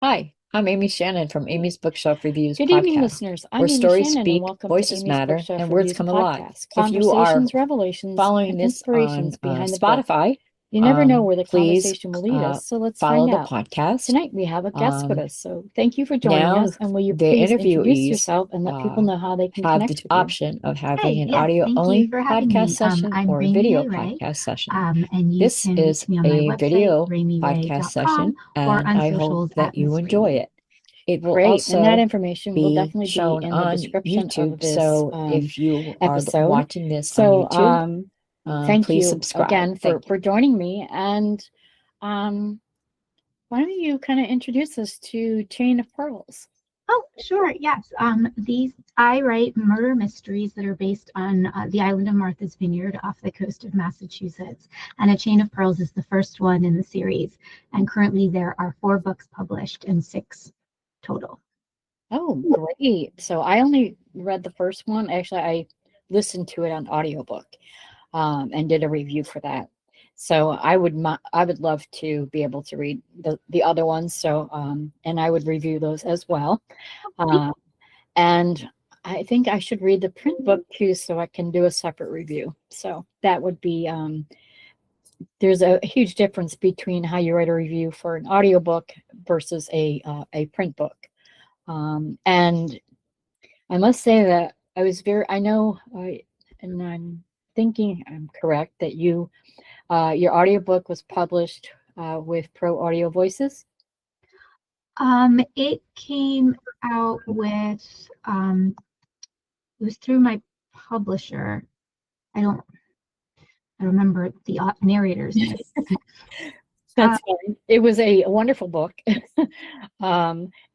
Hi, I'm Amy Shannon from Amy's Bookshelf Reviews Good evening, podcast, listeners. where I'm Amy stories Shannon, and speak, welcome to voices Amy's matter, Bookshelf and words Reviews come alive. podcast. If you are Conversations, revelations, following and this on inspirations behind the book. Spotify, You never know where the please conversation will lead us, so let's follow find the out. podcast. Tonight we have a guest with Um, us, so thank you for joining Now, us. And will you the please introduce interviewees yourself and let people uh, know how they can have the connect with you? option of having Hey, an yes, audio thank you only for having podcast me. session I'm or a Raemi video Ray, podcast session. and you This can reach is me on my a website, video podcast raemiray.com, session, or and on I hope socials that at you Miss enjoy Raemi. it. It will Great. And that also information will be definitely be shown in the on description of YouTube. this So if you are episode. watching this on So, YouTube, thank please you subscribe. again Thank you. for joining me. And um, why don't you kind of introduce us to Chain of Pearls? Oh, sure, yes. I write murder mysteries that are based on the island of Martha's Vineyard off the coast of Massachusetts. And A Chain of Pearls is the first one in the series. And currently there are 4 books published and 6 total. Oh, great. So I only read the first one. Actually, I listened to it on audiobook and did a review for that. So I would love to be able to read the other ones. So and I would review those as well. Uh, and I think I should read the print book too, so I can do a separate review. So that would be there's a huge difference between how you write a review for an audiobook versus a print book. And I must say that I know, and I'm thinking I'm correct that your audiobook was published with Pro Audio Voices. It came out with, it was through my publisher. I don't I remember the narrator's name. Uh, That's fine. It was a wonderful book.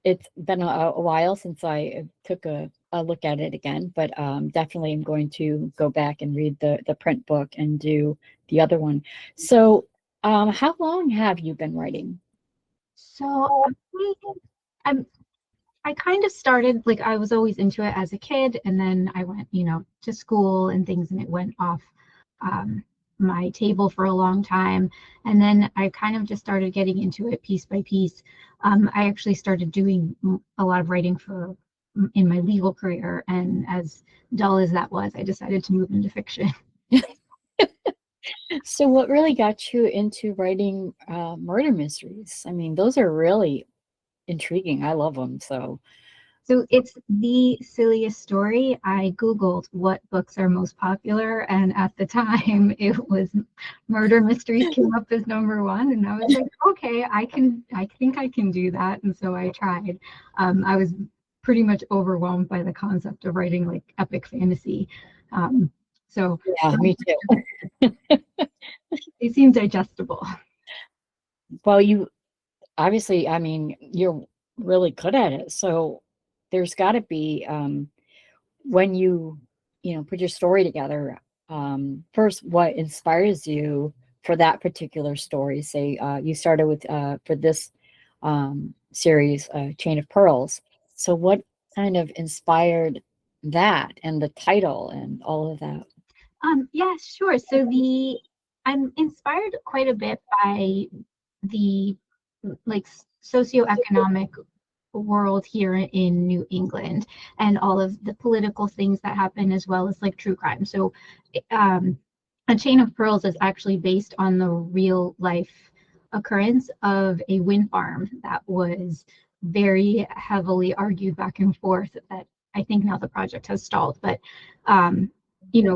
It's been a while since I took a look at it again, but definitely I'm going to go back and read the print book and do the other one. So, how long have you been writing? so I'm I kind of started, like, I was always into it as a kid, and then I went, to school and things, and it went off um, my table for a long time. And then I kind of just started getting into it piece by piece. I actually started doing a lot of writing for in my legal career, and as dull as that was, I decided to move into fiction. So, what really got you into writing murder mysteries? I mean, those are really intriguing. I love them. So, So it's the silliest story. I Googled what books are most popular, and at the time it was murder mysteries came up as number 1, and I was like, okay, I think I can do that. And so I tried. I was pretty much overwhelmed by the concept of writing like epic fantasy. Um, so yeah, me too. they seem digestible. Well, you obviously, I mean, you're really good at it. So, there's got to be when you put your story together. First, what inspires you for that particular story? Say you started with for this series, Chain of Pearls. So, what kind of inspired that and the title and all of that? Yeah, sure. So the I'm inspired quite a bit by the like socioeconomic world here in New England and all of the political things that happen, as well as like true crime. So um, A Chain of Pearls is actually based on the real life occurrence of a wind farm that was very heavily argued back and forth, that I think now the project has stalled, but um,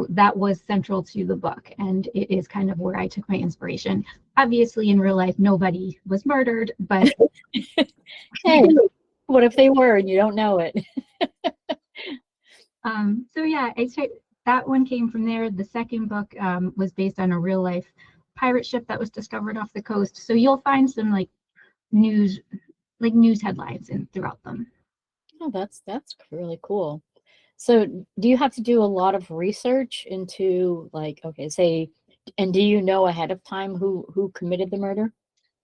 that was central to the book, and it is kind of where I took my inspiration. Obviously, in real life, nobody was murdered, but Hey, what if they were and you don't know it? so yeah, that one came from there. The second book was based on a real life pirate ship that was discovered off the coast. So you'll find some news, news headlines in throughout them. Oh, that's really cool. So, do you have to do a lot of research into like, okay, say, and do you know ahead of time who committed the murder?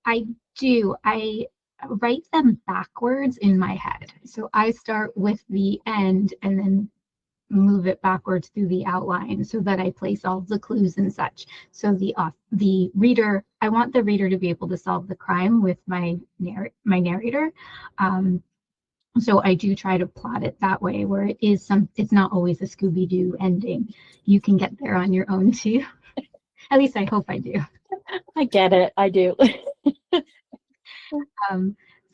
I do. I write them backwards in my head. So I start with the end and then move it backwards through the outline so that I place all the clues and such. So the reader, I want the reader to be able to solve the crime with my narrator. So I do try to plot it that way, where it's not always a Scooby-Doo ending. You can get there on your own too. At least I hope I do. I get it. I do.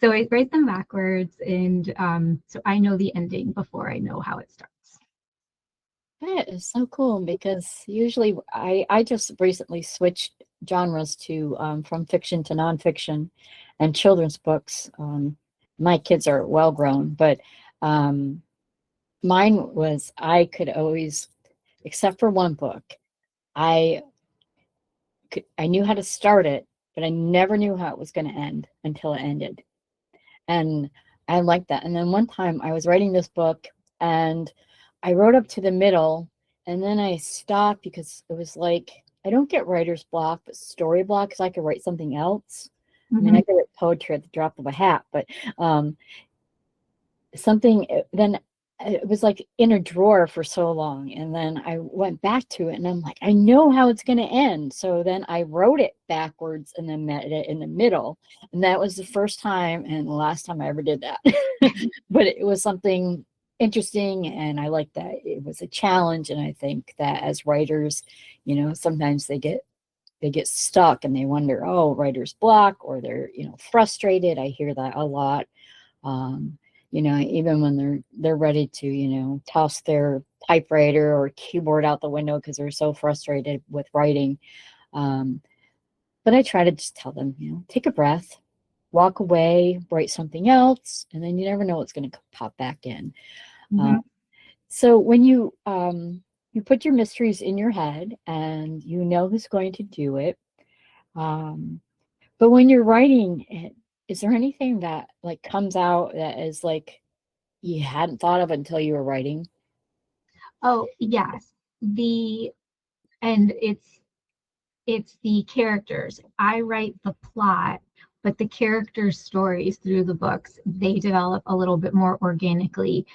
So I write them backwards, and so I know the ending before I know how it starts. That is so cool, because usually I just recently switched genres to from fiction to nonfiction and children's books. My kids are well grown, but mine was, I could always, except for one book, I knew how to start it, but I never knew how it was going to end until it ended. And I liked that. And then one time I was writing this book and I wrote up to the middle, and then I stopped because it was like, I don't get writer's block, but story block, because I could write something else. I mean, I could write poetry at the drop of a hat, but then it was like in a drawer for so long. And then I went back to it and I'm like, I know how it's going to end. So then I wrote it backwards and then met it in the middle. And that was the first time and the last time I ever did that. But it was something interesting, and I like that it was a challenge. And I think that as writers, you know, sometimes they get stuck and they wonder, oh, writer's block, or they're, you know, frustrated. I hear that a lot. You know, even when they're ready to, you know, toss their typewriter or keyboard out the window because they're so frustrated with writing. But I try to just tell them, you know, take a breath, walk away, write something else, and then you never know what's going to pop back in. So when you put your mysteries in your head and you know who's going to do it, but when you're writing it, is there anything that like comes out that is like you hadn't thought of until you were writing? Oh, yes. And it's the characters. I write the plot, but the characters' stories through the books, they develop a little bit more organically,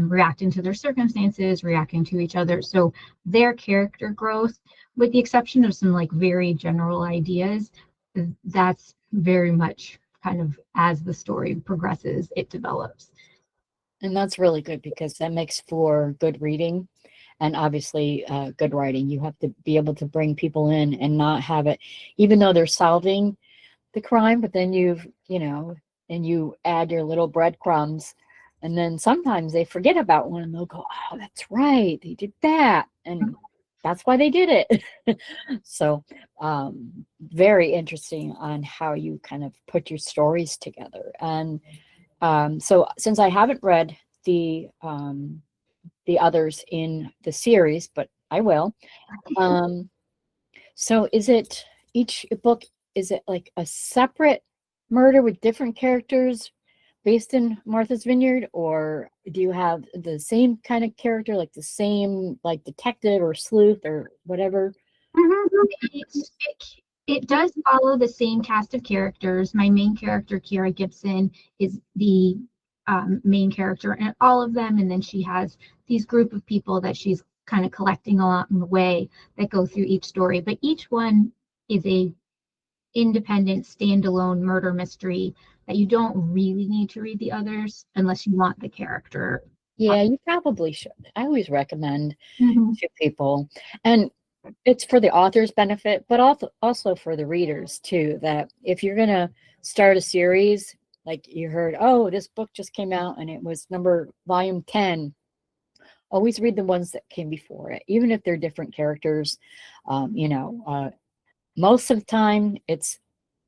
reacting to their circumstances, reacting to each other. So their character growth, with the exception of some like very general ideas, that's very much kind of as the story progresses, it develops. And that's really good, because that makes for good reading and obviously good writing. You have to be able to bring people in and not have it, even though they're solving the crime, but then you know, and you add your little breadcrumbs, and then sometimes they forget about one and they'll go, oh, that's right, they did that, and that's why they did it. So very interesting on how you kind of put your stories together. And so since I haven't read the others in the series, but I will. So is it each book, is it like a separate murder with different characters based in Martha's Vineyard, or do you have the same kind of character, like the same like detective or sleuth or whatever? It does follow the same cast of characters. My main character, Kira Gibson, is the main character in all of them, and then she has these group of people that she's kind of collecting along the way that go through each story. But each one is a independent, standalone murder mystery that you don't really need to read the others unless you want the character. Yeah, you probably should. I always recommend to people, and it's for the author's benefit, but also for the readers too, that if you're going to start a series, like you heard, oh, this book just came out and it was volume 10, always read the ones that came before it, even if they're different characters. You know, most of the time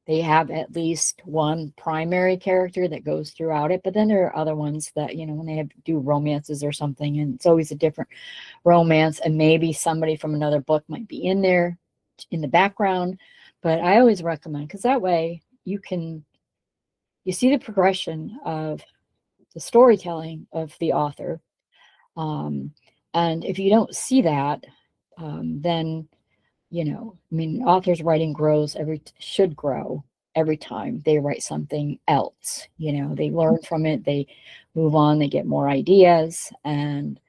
they have at least one primary character that goes throughout it, but then there are other ones that, you know, when they do romances or something, and it's always a different romance, and maybe somebody from another book might be in there in the background. But I always recommend, because that way you see the progression of the storytelling of the author. And if you don't see that, then, you know, I mean, authors' writing should grow every time they write something else. You know, they learn from it, they move on, they get more ideas. And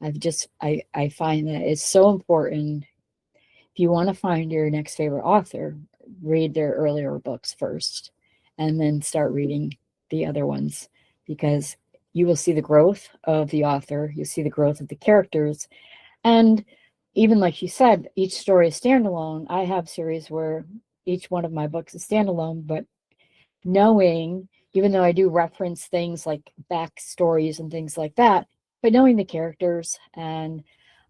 I find that it's so important. If you want to find your next favorite author, read their earlier books first and then start reading the other ones, because you will see the growth of the author, you see the growth of the characters, and even like you said, each story is standalone. I have series where each one of my books is standalone, but knowing, even though I do reference things like backstories and things like that, but knowing the characters and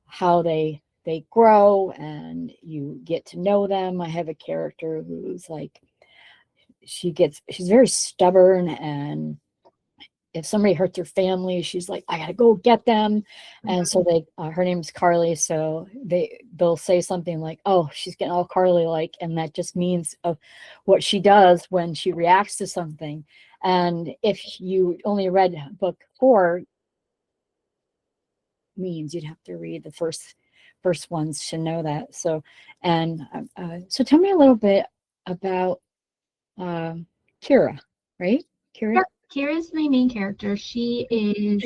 how they grow and you get to know them. I have a character who's like, she's very stubborn, and if somebody hurts her family, she's like, I gotta go get them. And so her name's Carly, so they'll say something like, oh, she's getting all Carly like, and that just means of what she does when she reacts to something. And if you only read book 4, means you'd have to read the first ones to know that. So, and so tell me a little bit about Kira, right? Kira. Yep. Kira's my main character. She is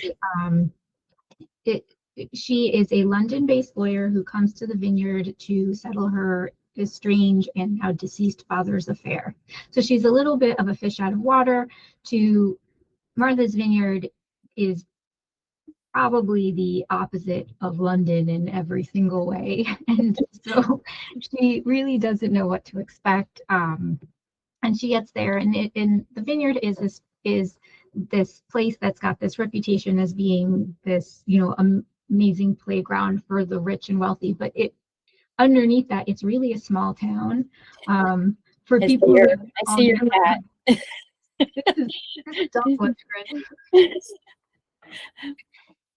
she is a London-based lawyer who comes to the vineyard to settle her estranged and now deceased father's affair. So she's a little bit of a fish out of water. To Martha's Vineyard is probably the opposite of London in every single way. And so she really doesn't know what to expect. And she gets there, and the vineyard is this place that's got this reputation as being this, amazing playground for the rich and wealthy. But underneath that, it's really a small town. For people who live I see your cat. this is Dolphin.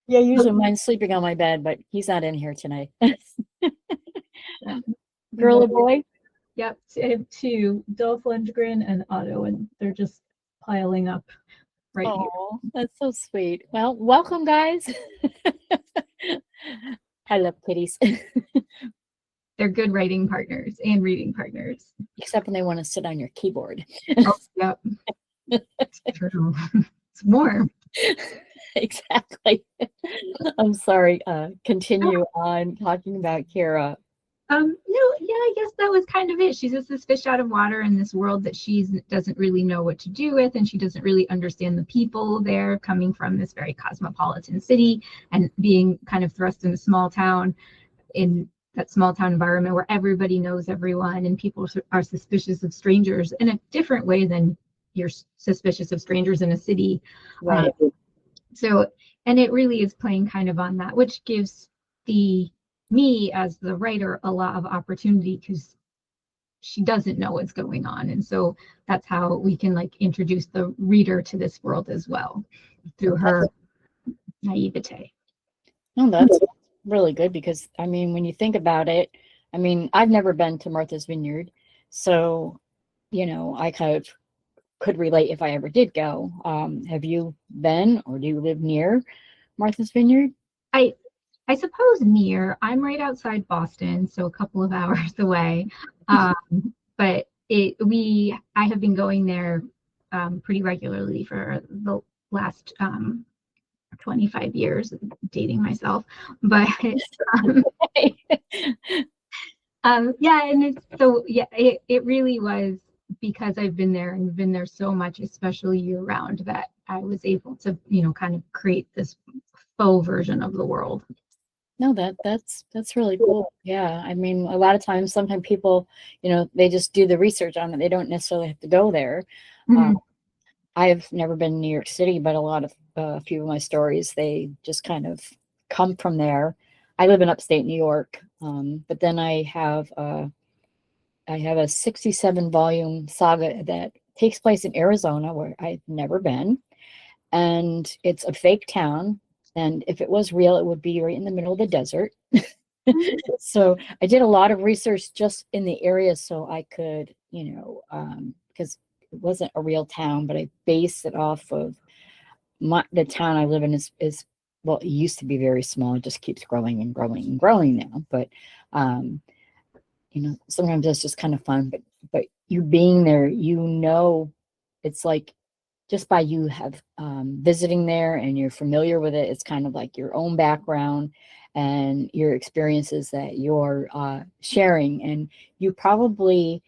Yeah, usually mine's sleeping on my bed, but he's not in here tonight. Girl or boy? Yep, I have 2, Dolph Lundgren and Otto, and they're just piling up right here. Oh, that's so sweet. Well, welcome, guys. I love kitties. They're good writing partners and reading partners. Except when they want to sit on your keyboard. Oh, yep. It's true. It's warm. Exactly. I'm sorry. Continue on talking about Kira. No, yeah, I guess that was kind of it. She's just this fish out of water in this world that she doesn't really know what to do with, and she doesn't really understand the people there, coming from this very cosmopolitan city and being kind of thrust in a small town, in that small town environment where everybody knows everyone and people are suspicious of strangers in a different way than you're suspicious of strangers in a city. Right. And it really is playing kind of on that, which gives me as the writer a lot of opportunity, because she doesn't know what's going on, and so that's how we can introduce the reader to this world as well, through her naivete. No, that's really good, because I mean, when you think about it, I mean, I've never been to Martha's Vineyard, so I kind of could relate if I ever did go. Have you been, or do you live near Martha's Vineyard? I suppose near. I'm right outside Boston, so a couple of hours away. But I have been going there pretty regularly for the last 25 years, dating myself. But yeah, and it really was because I've been there and been there so much, especially year round, that I was able to kind of create this faux version of the world. No, that's really cool. Yeah, I mean, a lot of times, sometimes people, they just do the research on it. They don't necessarily have to go there. Mm-hmm. I've never been in New York City, but a few of my stories, they just kind of come from there. I live in upstate New York, but then I have a 67 volume saga that takes place in Arizona, where I've never been, and it's a fake town. And if it was real, it would be right in the middle of the desert. So I did a lot of research just in the area, so I could, because it wasn't a real town, but I based it off of the town I live in is well, it used to be very small. It just keeps growing and growing and growing now. But sometimes that's just kind of fun. But you being there, it's like just by you have visiting there and you're familiar with it, it's kind of like your own background and your experiences that you're sharing. And you probably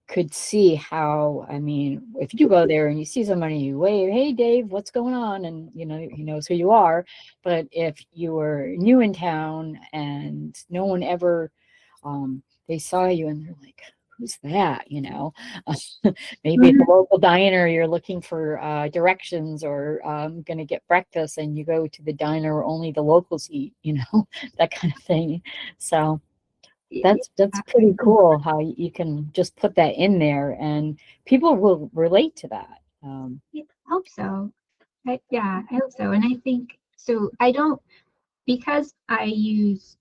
could see how, I mean, if you go there and you see somebody, you wave, hey Dave, what's going on? And you know, he knows who you are. But if you were new in town and no one ever, they saw you and they're like, who's that? You know, maybe at the local diner, you're looking for directions or going to get breakfast and you go to the diner where only the locals eat, you know, that kind of thing. So that's pretty cool how you can just put that in there and people will relate to that. I hope so. Yeah, I hope so. And I think so. I don't, because I use,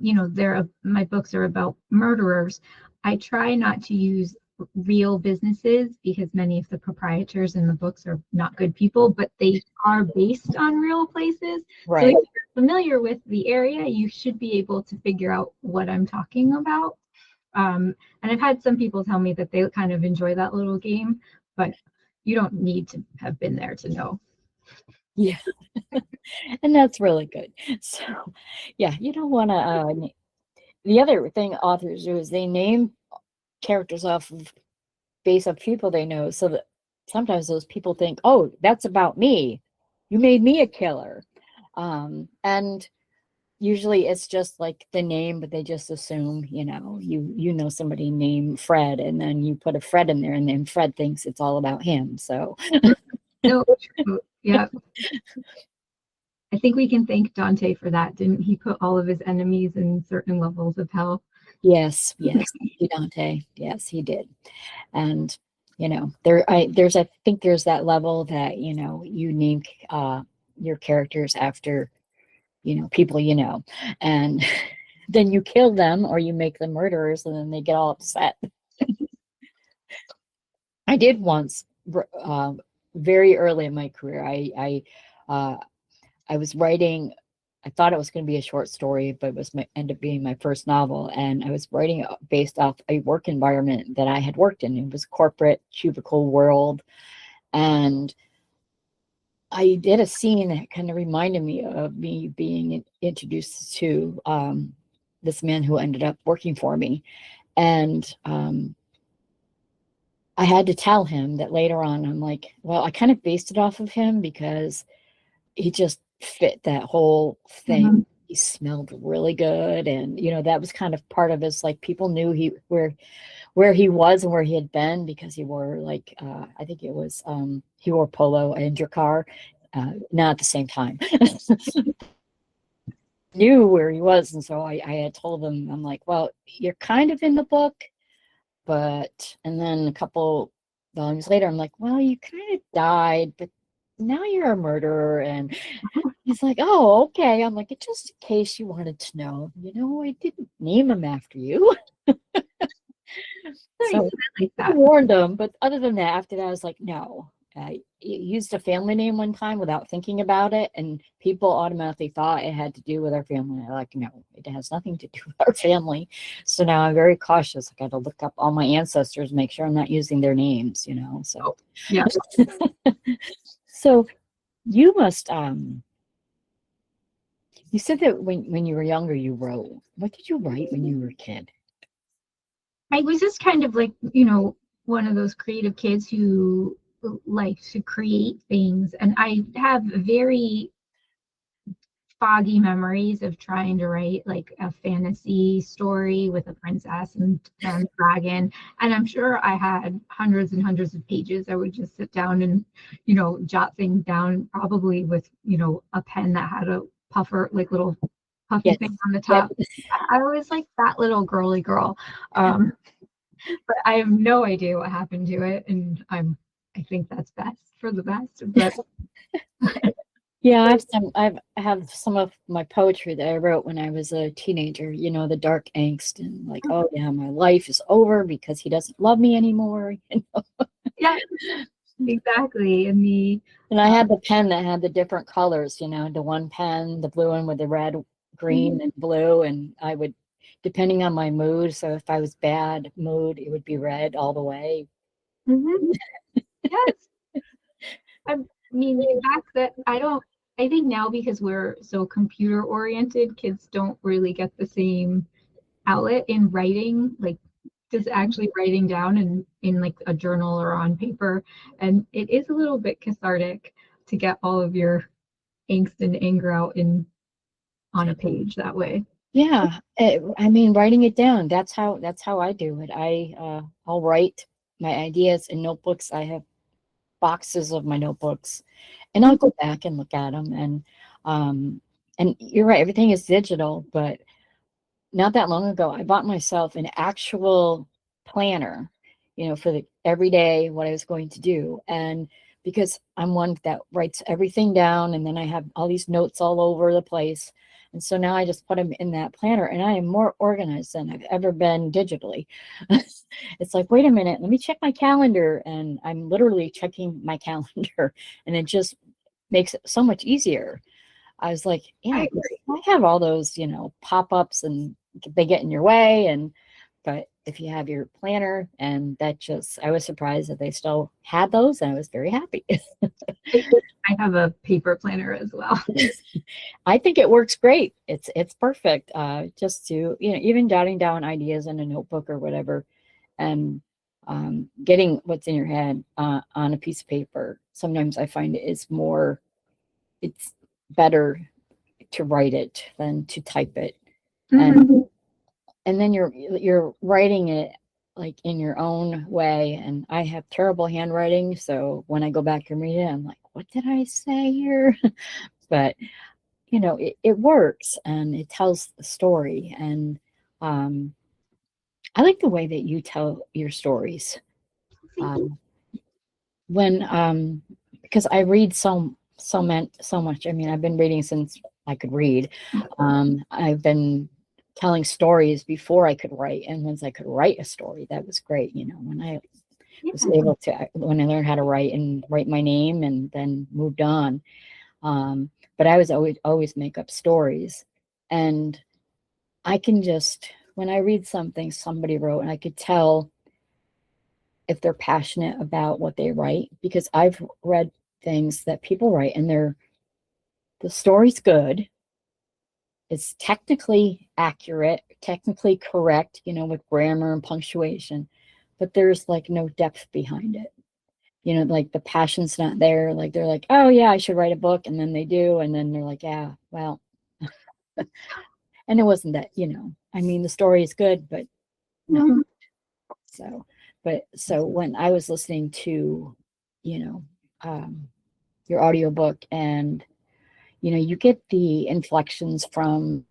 you know, my books are about murderers. I try not to use real businesses because many of the proprietors in the books are not good people, but they are based on real places. Right. So if you're familiar with the area, you should be able to figure out what I'm talking about. And I've had some people tell me that they kind of enjoy that little game, but you don't need to have been there to know. Yeah. And that's really good. So yeah, you don't want to the other thing authors do is they name characters off of based on people they know, so that sometimes those people think, oh, that's about me, you made me a killer. And usually it's just like the name, but they just assume, you know, you know somebody named Fred, and then you put a Fred in there, and then Fred thinks it's all about him. So No, yeah. I think we can thank Dante for that. Didn't he put all of his enemies in certain levels of hell? yes, Dante, yes, he did. And you know, I think there's that level that, you know, you name your characters after, you know, people you know, and then you kill them or you make them murderers and then they get all upset. I did once, very early in my career, I was writing, I thought it was going to be a short story, but it was ended up being my first novel. And I was writing it based off a work environment that I had worked in. It was corporate cubicle world. And I did a scene that kind of reminded me of me being introduced to this man who ended up working for me. And I had to tell him that later on. I'm like, well, I kind of based it off of him because he just fit that whole thing. Mm-hmm. He smelled really good. And, you know, that was kind of part of his, like, people knew where he was and where he had been because he wore like, I think it was, he wore polo and Drakkar, not at the same time. Knew where he was. And so I had told him, I'm like, well, you're kind of in the book, but, and then a couple volumes later, I'm like, well, you kind of died, but now you're a murderer. And he's like, oh, okay. I'm like, just in case you wanted to know, you know, I didn't name him after you. So I warned him, but other than that, after that, I was like, no. I used a family name one time without thinking about it, and people automatically thought it had to do with our family. I'm like, no, it has nothing to do with our family. So now I'm very cautious. I got to look up all my ancestors, make sure I'm not using their names, you know. So yeah. So you must you said that when you were younger you wrote. What did you write when you were a kid? I was just kind of like, you know, one of those creative kids who like to create things. And I have very foggy memories of trying to write like a fantasy story with a princess and dragon. And I'm sure I had hundreds and hundreds of pages. I would just sit down and, you know, jot things down, probably with, you know, a pen that had a puffer, like little puffy thing on the top. Yep. I was like that little girly girl. But I have no idea what happened to it. And I think that's best for the best. But yeah, I have some of my poetry that I wrote when I was a teenager, you know, the dark angst and like, oh yeah, my life is over because he doesn't love me anymore. You know? Yeah, exactly. And I had the pen that had the different colors, you know, the one pen, the blue one with the red, green, and blue. And I would, depending on my mood, so if I was bad mood, it would be red all the way. Mm-hmm. Yes. I mean, back then, I think now because we're so computer oriented, kids don't really get the same outlet in writing, like just actually writing down in like a journal or on paper. And it is a little bit cathartic to get all of your angst and anger out on a page that way. Yeah, I mean, writing it down, that's how I do it. I'll write my ideas in notebooks. I have boxes of my notebooks, and I'll go back and look at them. And you're right, everything is digital, but not that long ago, I bought myself an actual planner, for the every day what I was going to do. And because I'm one that writes everything down, and then I have all these notes all over the place. And so now I just put them in that planner, and I am more organized than I've ever been digitally. It's like, wait a minute, let me check my calendar. And I'm literally checking my calendar, and it just makes it so much easier. I was like, yeah, I have all those, pop-ups, and they get in your way. But if you have your planner, and I was surprised that they still had those, and I was very happy. I have a paper planner as well. I think it works great. It's perfect. Just to, even jotting down ideas in a notebook or whatever, and getting what's in your head on a piece of paper. Sometimes I find it's better to write it than to type it. And then you're writing it like in your own way. And I have terrible handwriting, so when I go back and read it, I'm like, what did I say here? But it works, and it tells the story. And I like the way that you tell your stories. Because I read so much. I mean, I've been reading since I could read. I've been telling stories before I could write, and once I could write a story, that was great. When I was able to, when I learned how to write and write my name, and then moved on. But I was always make up stories, and I can just, when I read something somebody wrote, and I could tell if they're passionate about what they write, because I've read things that people write, and the story's good. It's technically accurate, technically correct, with grammar and punctuation, but there's like no depth behind it. Like the passion's not there. Like they're like, oh yeah, I should write a book, and then they do, and then they're like, yeah, well, and it wasn't that, I mean, the story is good, but no. So when I was listening to, your audiobook, and you get the inflections from,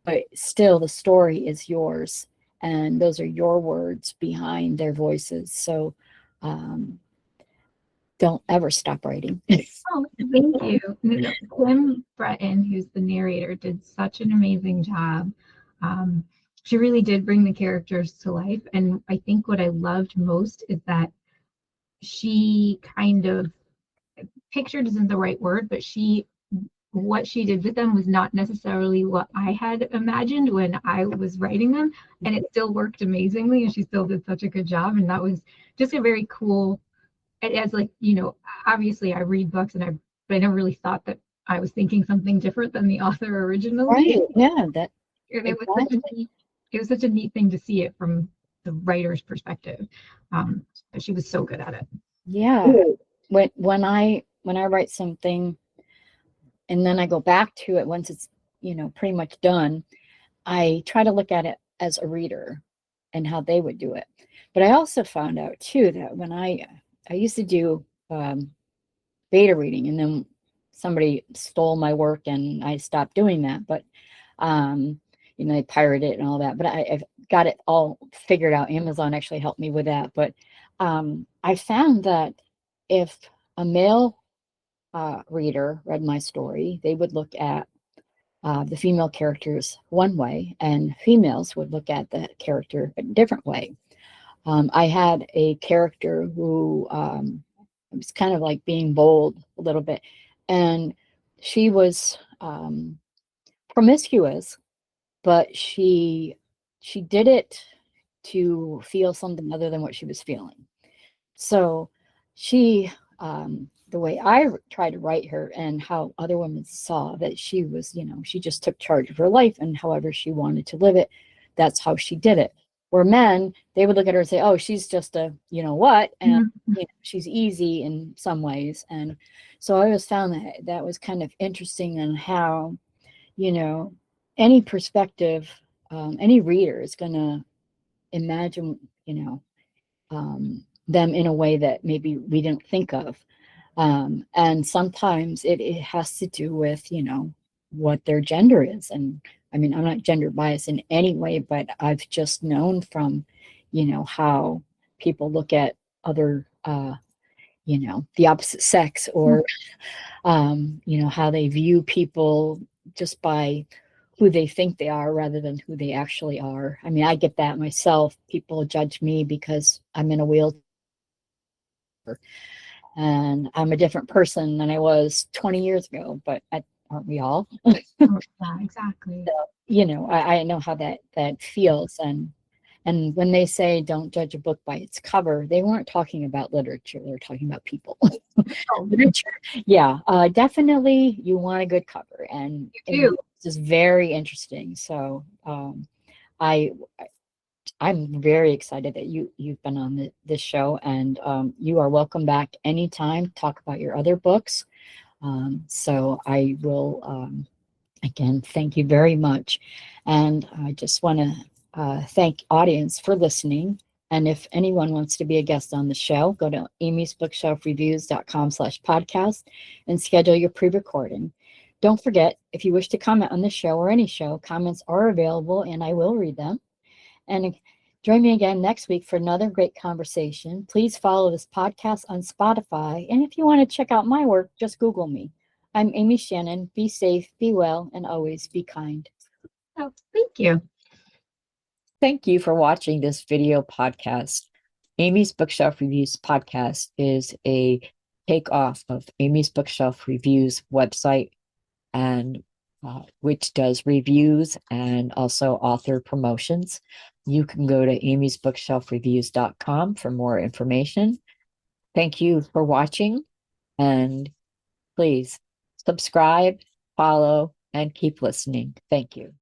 but still the story is yours, and those are your words behind their voices. So don't ever stop writing. Oh, thank you. Kim Breton, who's the narrator, did such an amazing job. She really did bring the characters to life. And I think what I loved most is that she kind of, pictured isn't the right word, but what she did with them was not necessarily what I had imagined when I was writing them. And it still worked amazingly, and she still did such a good job. And that was just a very cool, as like, obviously I read books, but I never really thought that I was thinking something different than the author originally. Right. Yeah. It was such a neat thing to see it from the writer's perspective. But she was so good at it. Yeah. When I write something, and then I go back to it once it's, pretty much done, I try to look at it as a reader and how they would do it. But I also found out too that when I used to do beta reading, and then somebody stole my work, and I stopped doing that. But they pirated it and all that. But I've got it all figured out. Amazon actually helped me with that. But I found that if a male reader read my story, they would look at the female characters one way, and females would look at the character a different way. I had a character who was kind of like being bold a little bit, and she was promiscuous, but she did it to feel something other than what she was feeling. So she, the way I tried to write her and how other women saw that she was, she just took charge of her life and however she wanted to live it, that's how she did it. Where men, they would look at her and say, oh, she's just a, what, and she's easy in some ways. And so I always found that that was kind of interesting in how, any perspective, any reader is going to imagine, them in a way that maybe we didn't think of. And sometimes it has to do with, what their gender is. And I mean, I'm not gender biased in any way, but I've just known from, how people look at other, the opposite sex, or, how they view people just by who they think they are rather than who they actually are. I mean, I get that myself. People judge me because I'm in a wheelchair and I'm a different person than I was 20 years ago, but aren't we all? Yeah, exactly. So, I know how that feels. And when they say don't judge a book by its cover, they weren't talking about literature. They're talking about people. Literature, yeah, definitely you want a good cover. And this is very interesting. So I'm very excited that you've been on this show, and you are welcome back anytime to talk about your other books. So I will, again, thank you very much. And I just want to thank audience for listening. And if anyone wants to be a guest on the show, go to amysbookshelfreviews.com/podcast and schedule your pre-recording. Don't forget, if you wish to comment on this show or any show, comments are available and I will read them. And join me again next week for another great conversation. Please follow this podcast on Spotify. And if you want to check out my work, just Google me. I'm Amy Shannon. Be safe, be well, and always be kind. Oh, thank you. Thank you for watching this video podcast. Amy's Bookshelf Reviews podcast is a takeoff of Amy's Bookshelf Reviews website, and which does reviews and also author promotions. You can go to amysbookshelfreviews.com for more information. Thank you for watching, and please subscribe, follow, and keep listening. Thank you.